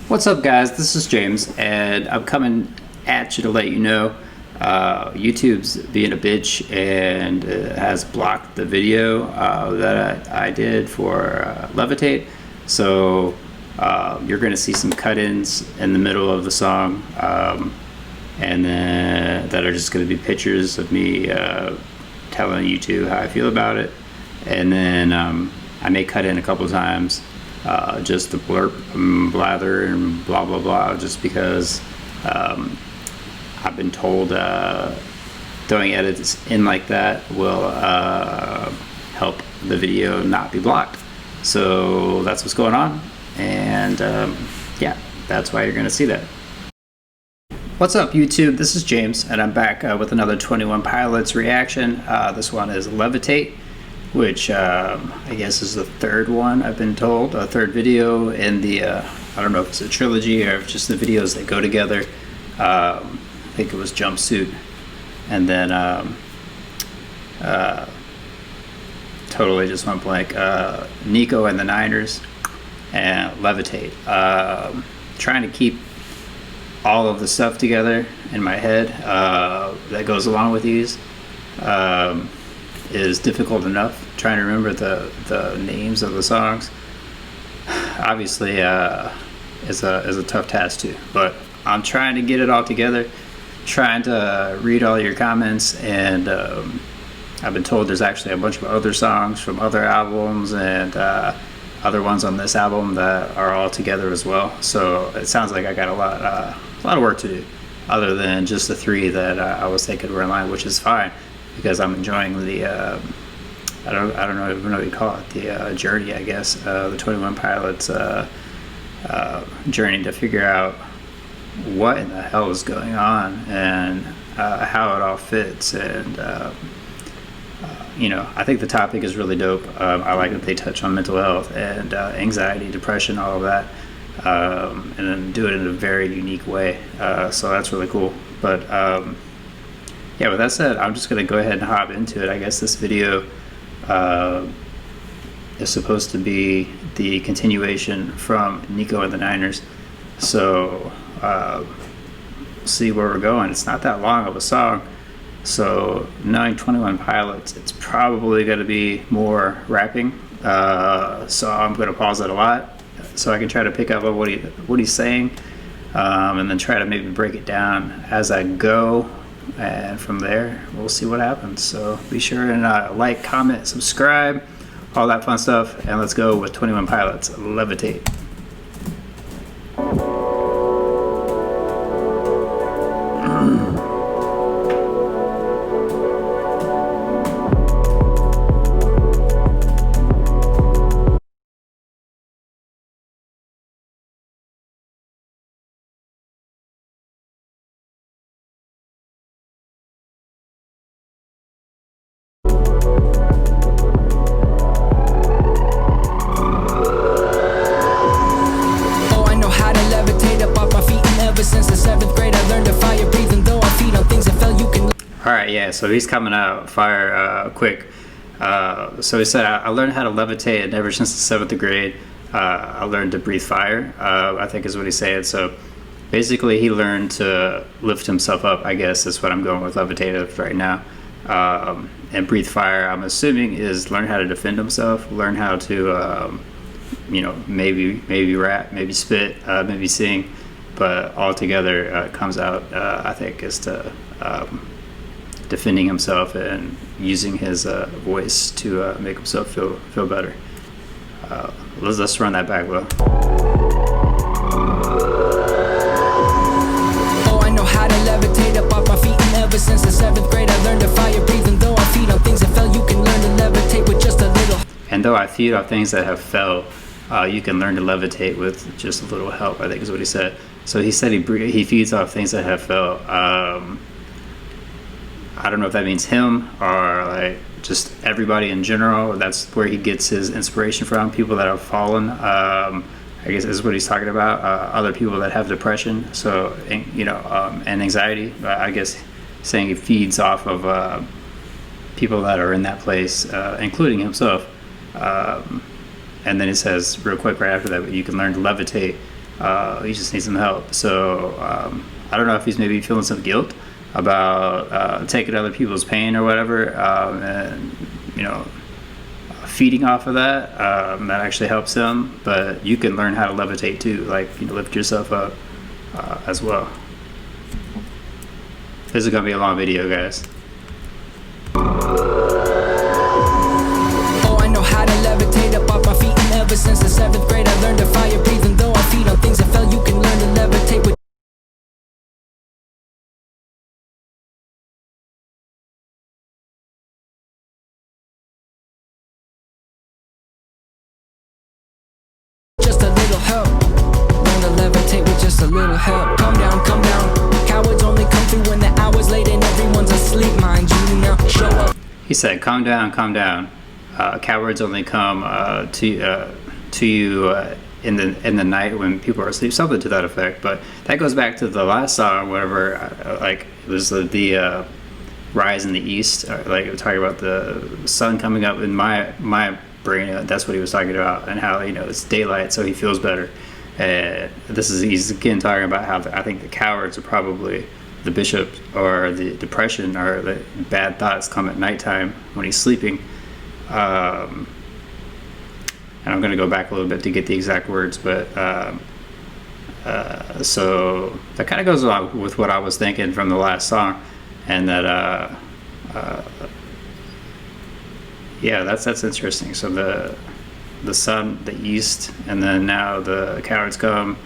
What's up, guys? This is James, and I'm coming at you to let you know YouTube's being a bitch and has blocked the video that I did for Levitate. So you're going to see some cut-ins in the middle of the song, and then that are just going to be pictures of me telling YouTube how I feel about it. And then I may cut in a couple times just to blurp and blather and blah blah blah, just because I've been told throwing edits in like that will help the video not be blocked. So that's what's going on, and yeah, that's why you're gonna see that. What's up, YouTube? This is James, and I'm back with another 21 Pilots reaction. This one is Levitate, which I guess is the third one, I've been told, a third video in the, I don't know if it's a trilogy or if just the videos that go together. I think it was Jumpsuit, and then totally just went blank, Nico and the Niners, and Levitate. Trying to keep all of the stuff together in my head that goes along with these is difficult enough. Trying to remember the names of the songs obviously is a tough task too, but I'm trying to get it all together, trying to read all your comments, and I've been told there's actually a bunch of other songs from other albums and other ones on this album that are all together as well. So it sounds like I got a lot of work to do, other than just the three that I was thinking were in line, which is fine, because I'm enjoying the I don't even know what you call it, the journey, I guess, the 21 Pilots journey to figure out what in the hell is going on and how it all fits. And you know, I think the topic is really dope. I like that they touch on mental health and anxiety, depression, all of that, and then do it in a very unique way. So that's really cool. But yeah, with that said, I'm just going to go ahead and hop into it. I guess this video is supposed to be the continuation from Nico and the Niners. So see where we're going. It's not that long of a song. So knowing 21 Pilots, it's probably going to be more rapping. So I'm going to pause it a lot so I can try to pick up on what he's saying, and then try to maybe break it down as I go. And from there, we'll see what happens. So be sure and like, comment, subscribe, all that fun stuff. And let's go with 21 Pilots, Levitate. Alright, yeah, so he's coming out fire quick. So he said, I learned how to levitate, and ever since the 7th grade, I learned to breathe fire, I think is what he's saying. So basically he learned to lift himself up, I guess is what I'm going with levitative right now. And breathe fire, I'm assuming, is learn how to defend himself, learn how to, you know, maybe rap, maybe spit, maybe sing, but all together comes out, I think, is to defending himself and using his voice to make himself feel better. Let's run that back, Will. Oh, I know how to levitate up off my feet, and ever since the 7th grade I learned to fire breathe. And though I feed on things that fell, you can learn to levitate with just a little. And though I feed on things that have fell, you can learn to levitate with just a little help, I think is what he said. So he said he feeds off things that have fell. I don't know if that means him or like just everybody in general. That's where he gets his inspiration from, people that have fallen. I guess is what he's talking about. Other people that have depression, so, you know, and anxiety. I guess saying he feeds off of people that are in that place, including himself. And then it says real quick right after that, you can learn to levitate He just needs some help. So I don't know if he's maybe feeling some guilt about taking other people's pain or whatever, and feeding off of that. That actually helps him. But you can learn how to levitate too, like lift yourself up as well. This is gonna be a long video, guys. Oh, I know how to levitate up off my feet, and ever since the 7th grade I learned to fire breathe. And though I feed on things that fell, you can learn to levitate with just a little help. Learn to levitate with just a little help. Calm down, calm down. Cowards only come through when the hour's late and everyone's asleep. Mind you now, show up. He said, "Calm down, calm down. Cowards only come to you in the night when people are asleep." Something to that effect. But that goes back to the last song, whatever. Like it was the rise in the east. Like talking about the sun coming up in my brain. That's what he was talking about, and how it's daylight, so he feels better. And he's again talking about how I think the cowards are probably the bishop, or the depression, or the bad thoughts come at nighttime when he's sleeping. And I'm going to go back a little bit to get the exact words, but so that kind of goes along with what I was thinking from the last song, and that yeah, that's interesting. So the sun, the east, and then now the cowards come,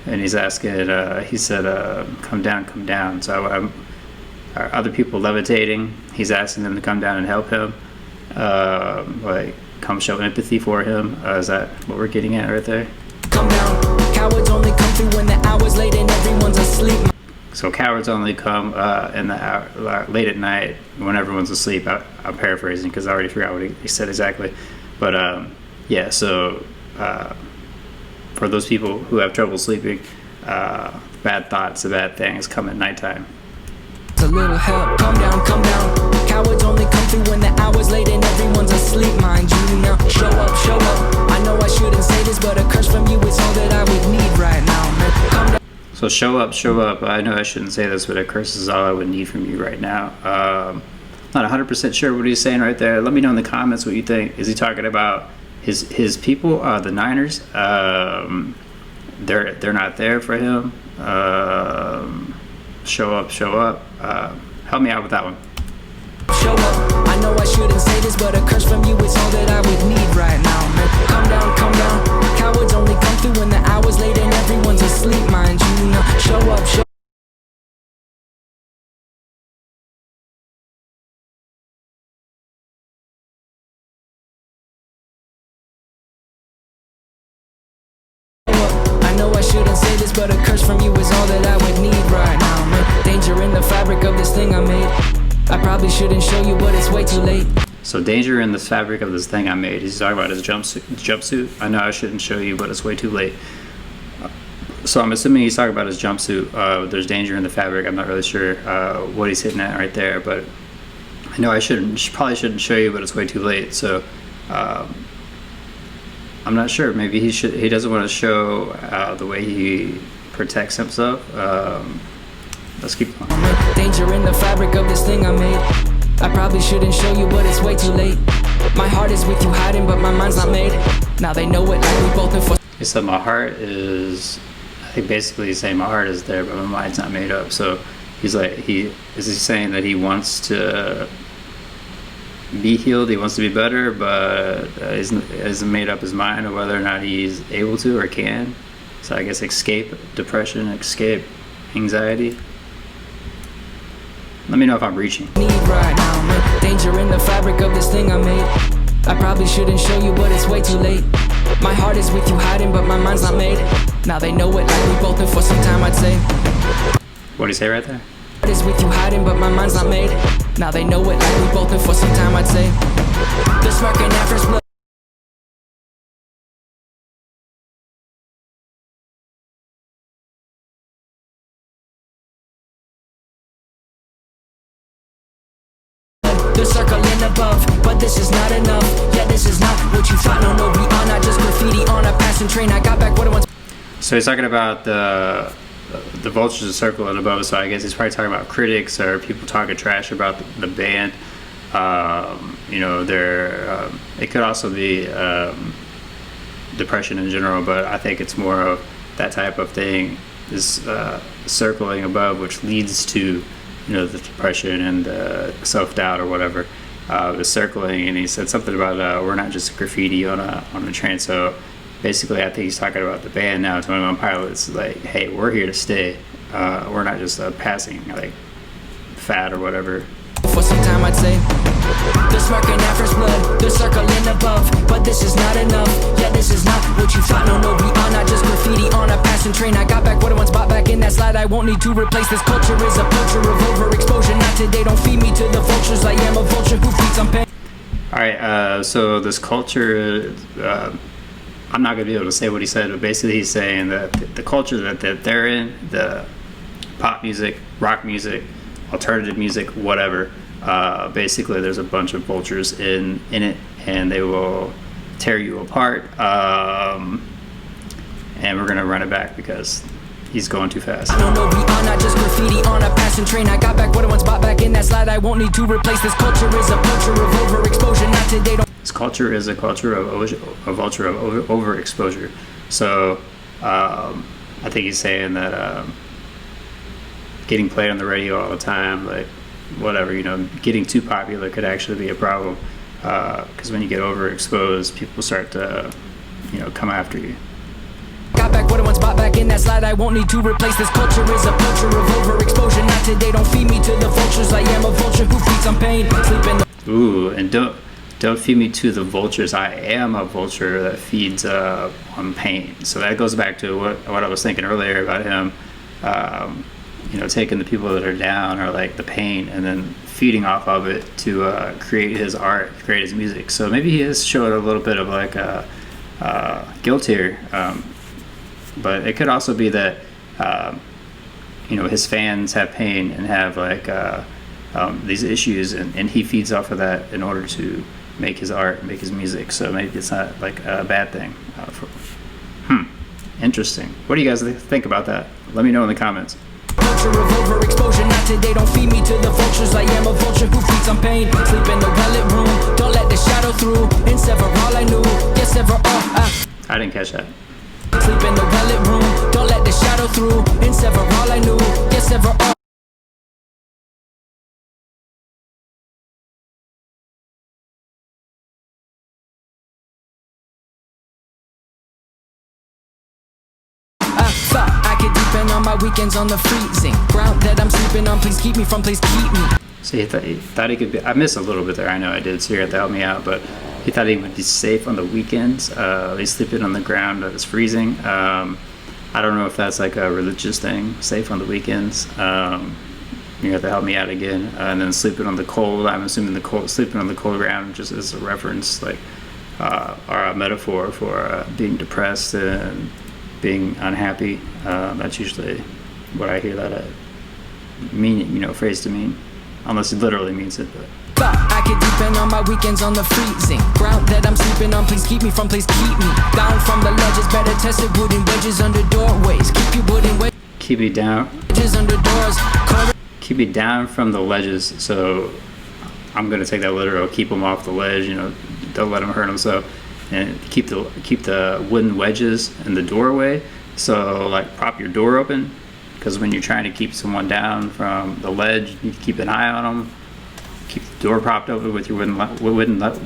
and he's asking. He said, "Come down, come down." So are other people levitating? He's asking them to come down and help him, like come show empathy for him. Is that what we're getting at right there? Come down. Cowards only come through when the hour's late and everyone's asleep. So cowards only come in the hour, late at night when everyone's asleep. I'm paraphrasing because I already forgot what he said exactly. But yeah, so for those people who have trouble sleeping, bad thoughts, the bad things come at nighttime. It's a little help. Calm down, calm down. Cowards only come through when the hour's late and everyone's asleep. Mind you now, show up, show up. I know I shouldn't say this, but a curse from you is all that I would need right now, man. Calm down. So show up, show up. I know I shouldn't say this, but a curse is all I would need from you right now. Not 100% sure what he's saying right there. Let me know in the comments what you think. Is he talking about his people, the Niners? They're not there for him. Show up, show up. Help me out with that one. Show up. I know I shouldn't say this, but a curse from you is all that I would need right now, man. Calm down, calm down. Cowards only come through when the hour's late and everyone's asleep. Mind you now, show up, show up. I know I shouldn't say this, but a curse from you is all that I would need right now, man. Danger in the fabric of this thing I made. I probably shouldn't show you, but it's way too late. So danger in the fabric of this thing I made. He's talking about his jumpsuit. I know I shouldn't show you, but it's way too late. So I'm assuming he's talking about his jumpsuit. There's danger in the fabric. I'm not really sure what he's hitting at right there, but I know I probably shouldn't show you, but it's way too late. So I'm not sure. Maybe he doesn't want to show the way he protects himself. Let's keep going. Danger in the fabric of this thing I made. I probably shouldn't show you, but it's way too late. My heart is with you hiding, but my mind's not made. Now they know it like we both enforce. He said my heart is, I think basically he's saying my heart is there, but my mind's not made up. So he's like, is he saying that he wants to be healed, he wants to be better, but hasn't made up his mind on whether or not he's able to or can? So I guess escape depression, escape anxiety. Let me know if I'm reaching. Need right now, man. Danger in the fabric of this thing I made. I probably shouldn't show you, but it's way too late. My heart is with you hiding, but my mind's not made. Now they know it like we both been for some time, I'd say. What do you say right there? Heart is with you hiding, but my mind's not made. Now they know it like we both been for some time, I'd say. The smirking at first blood. The circling above, but this is not enough. Yeah, this is not what you thought. No, we are not just graffiti on a passing train. I got back what I want. So he's talking about the vultures are circling above. So I guess he's probably talking about critics or people talking trash about the band. You know, it could also be depression in general, but I think it's more of that type of thing is circling above, which leads to, you know, the depression and the self-doubt or whatever. The circling, and he said something about we're not just graffiti on a train. So basically, I think he's talking about the band now. 21 Pilots, like, hey, we're here to stay. We're not just a passing like fad or whatever. For some time I'd say they're smirking at first blood, they're circling above, but this is not enough. Yeah, this is not what you thought. No, we are not just graffiti on a passing train. I got back what I once bought back in that slide. I won't need to replace this culture. Is a culture of overexposure. Not today. Don't feed me to the vultures. I am a vulture who feeds on pain. All right. So this culture. I'm not gonna be able to say what he said, but basically he's saying that the culture that they're in, the pop music, rock music, alternative music, whatever, basically there's a bunch of vultures in it, and they will tear you apart, and we're gonna run it back because he's going too fast. No, we are not just graffiti on a passing train. I got back what I once bought back in that slide. I won't need to replace this culture. Is a culture of overexposure. Not today. This culture is a culture of a vulture of overexposure. So I think he's saying that getting played on the radio all the time, like whatever, you know, getting too popular could actually be a problem, because when you get overexposed, people start to, you know, come after you. Got back what I once bought back in that slide. I won't need to replace this culture. Is a culture of overexposure. Not today. Don't feed me to the vultures. I am a vulture who feeds on pain. Sleep in the Ooh, and don't feed me to the vultures. I am a vulture that feeds on pain. So that goes back to what I was thinking earlier about him, you know, taking the people that are down or like the pain and then feeding off of it to create his art, create his music. So maybe he is showing a little bit of like guilt here, but it could also be that you know, his fans have pain and have like these issues, and he feeds off of that in order to make his art, make his music. So maybe it's not like a bad thing. Interesting. What do you guys think about that? Let me know in the comments. culture of overexposure. Not today. Don't feed me to the vultures. I am a vulture who feeds on pain. Sleep in the well-lit room. Don't let the shadow through. And sever all I knew. Yes, sever all I didn't catch that. Sleep in the well-lit room. Don't let the shadow through. And sever all I knew. Yes, sever all. I could depend on my weekends on the freezing ground that I'm sleeping on. Please keep me from, please keep me. So he thought he could be. I missed a little bit there. I know I did. So you have to help me out. But he thought he would be safe on the weekends. He's sleeping on the ground that is freezing. I don't know if that's like a religious thing. Safe on the weekends. You have to help me out again. And then sleeping on the cold. I'm assuming sleeping on the cold ground just as a reference, like or a metaphor for being depressed and being unhappy. That's usually what I hear that meaning, you know, phrase to mean, unless it literally means it. But I could depend on my weekends on the freezing ground that I'm sleeping on. Please keep me from, please keep me down from the ledges. Better tested wooden wedges under doorways. Keep your wooden wedges. Keep me down. Under doors. Keep me down from the ledges. So I'm gonna take that literal. Keep them off the ledge. You know, don't let them hurt themselves. And keep the wooden wedges in the doorway. So like prop your door open, because when you're trying to keep someone down from the ledge, you need to keep an eye on them. Keep the door propped open with your wooden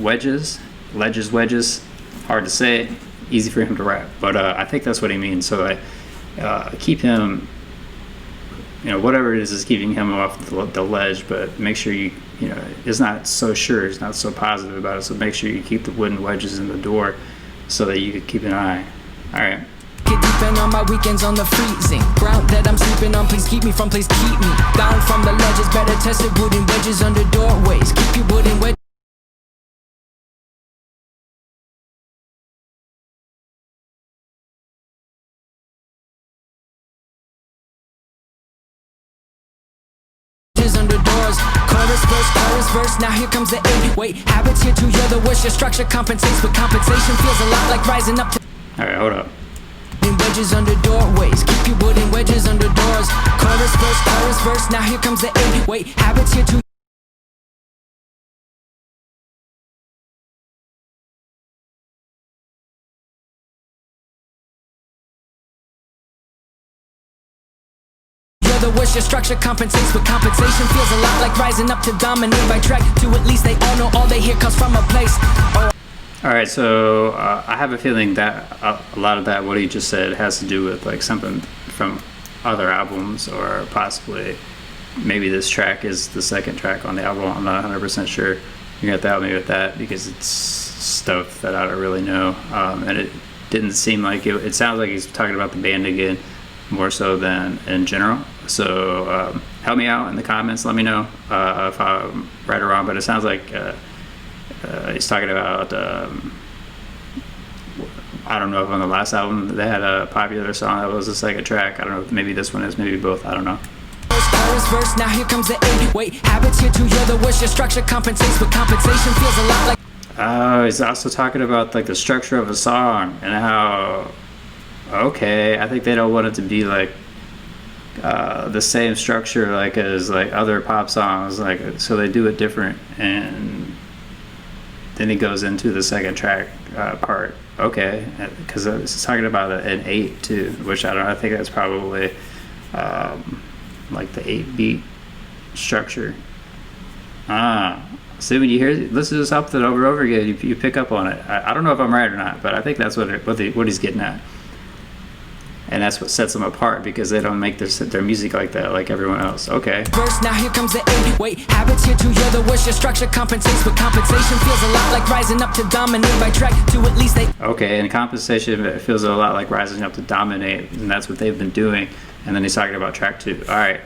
wedges. Wedges. Hard to say, easy for him to rap. But I think that's what he means. So keep him, you know, whatever it is keeping him off the ledge, but make sure you know, it's not so sure, it's not so positive about it, so make sure you keep the wooden wedges in the door so that you can keep an eye. All right. Depend on my weekends on the freezing ground that I'm sleeping on. Please keep me from, please keep me down from the ledges. Better tested wooden wedges under doorways. Keep your wooden wedges. Under doors, chorus verse, now here comes the 8. Wait, habits here too, you're the worst. Your structure compensates, but compensation feels a lot like rising up to. All right, hold up. putting wedges under doorways. Keep you putting wedges under doors. Chorus, verse, now here comes the 8. Habits here too. The worse your structure compensates, but compensation feels a lot like rising up to dominate by track. To at least they all know all they hear comes from a place. All right, so I have a feeling that a lot of that, what he just said, has to do with like something from other albums, or possibly maybe this track is the second track on the album. I'm not 100% sure. You got to help me with that, because it's stuff that I don't really know, and it didn't seem like it sounds like he's talking about the band again, more so than in general. So help me out in the comments, let me know if I'm right or wrong, but it sounds like he's talking about I don't know if on the last album they had a popular song that was the second track. I don't know if maybe this one is, maybe both, I don't know. Verse, now here comes the 8. Habits here too, you're the worst, your structure compensates, but compensation feels a lot like. He's also talking about like the structure of a song and how, okay, I think they don't want it to be like the same structure like as like other pop songs, like, so they do it different. And then he goes into the second track part, okay, because it's talking about an 8 too, which I think that's probably like the 8-beat structure. See, when you listen to something over and over again, you pick up on it. I don't know if I'm right or not, but I think that's what he's getting at. And that's what sets them apart, because they don't make their music like that, like everyone else. Okay. Verse, now here comes the 8. Habits here too, you're the worst, your structure compensates, but compensation feels a lot like rising up to dominate by track. To at least they. Okay, and compensation feels a lot like rising up to dominate, and that's what they've been doing. And then he's talking about track 2. All right,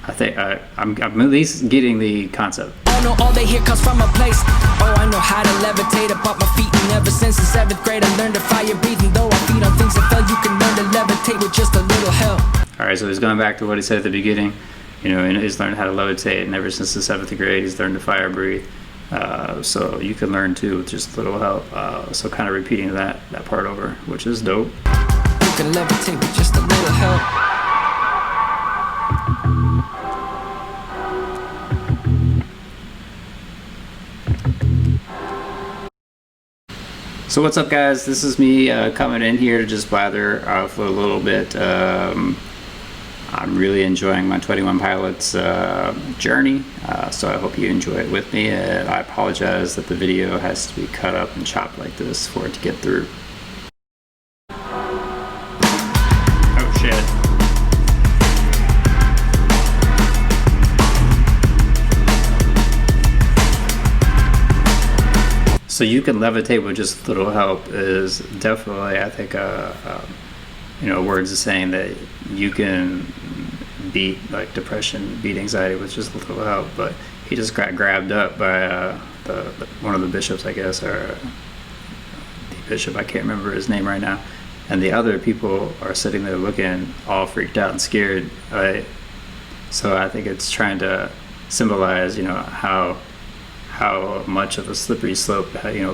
I think I'm at least getting the concept. All they hear comes from a place. Oh, I know how to levitate up my feet, and ever since the 7th grade I learned to fire breathing. Though I feed on things that fell, you can learn to levitate with just a little help. All right, so he's going back to what he said at the beginning. You know, and he's learned how to levitate, and ever since the 7th grade he's learned to fire breathe. So you can learn too with just a little help. So kind of repeating that part over, which is dope. You can levitate with just a little help. So what's up, guys? This is me coming in here to just blather for a little bit. I'm really enjoying my 21 Pilots journey, so I hope you enjoy it with me. I apologize that the video has to be cut up and chopped like this for it to get through. Oh shit. So you can levitate with just a little help is definitely, I think, words of saying that you can beat like depression, beat anxiety with just a little help. But he just got grabbed up by one of the bishops, I guess, or the bishop. I can't remember his name right now. And the other people are sitting there looking all freaked out and scared. Right? So I think it's trying to symbolize, how much of a slippery slope,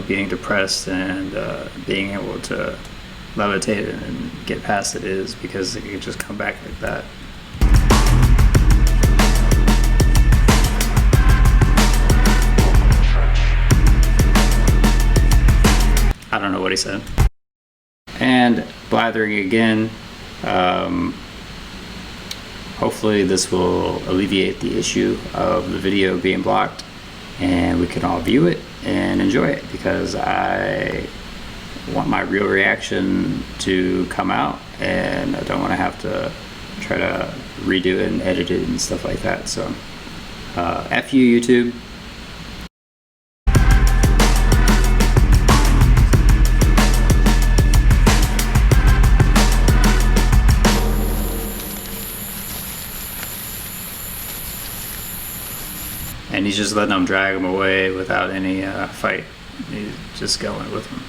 being depressed and being able to levitate and get past it is, because it can just come back like that. I don't know what he said. And blathering again. Hopefully this will alleviate the issue of the video being blocked, and we can all view it and enjoy it, because I want my real reaction to come out, and I don't want to have to try to redo it and edit it and stuff like that. So F you, YouTube. And he's just letting them drag him away without any fight. He's just going with them,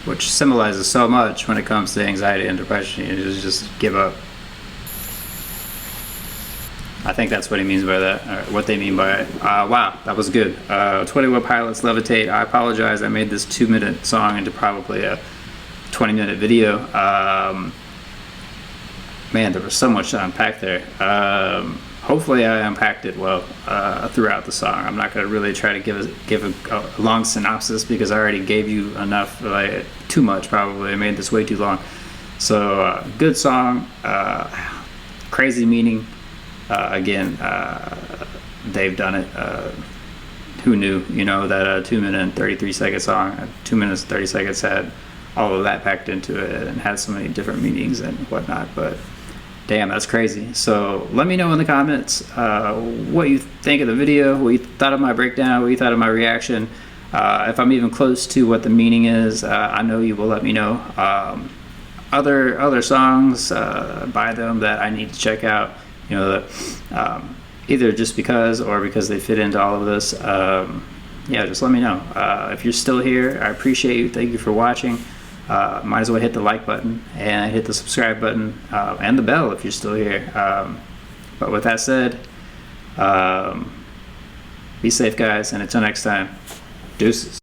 which symbolizes so much when it comes to anxiety and depression. You just give up. I think that's what he means by that, or what they mean by it. Wow, that was good. 21 Pilots, Levitate. I apologize, I made this 2-minute song into probably a 20-minute video. Man, there was so much to unpack there. Hopefully I unpacked it well throughout the song. I'm not going to really try to give a long synopsis because I already gave you enough, like too much probably. I made this way too long. So good song, crazy meaning. Again, they've done it. Who knew, you know, that a 2 minute and 33 second song, 2 minutes and 30 seconds had all of that packed into it and had so many different meanings and whatnot. But damn, that's crazy. So let me know in the comments what you think of the video, what you thought of my breakdown, what you thought of my reaction. If I'm even close to what the meaning is, I know you will let me know. Other songs by them that I need to check out, you know, either just because or because they fit into all of this. Yeah, just let me know. If you're still here, I appreciate you. Thank you for watching. Might as well hit the like button and hit the subscribe button and the bell if you're still here. But with that said, be safe, guys, and until next time, deuces.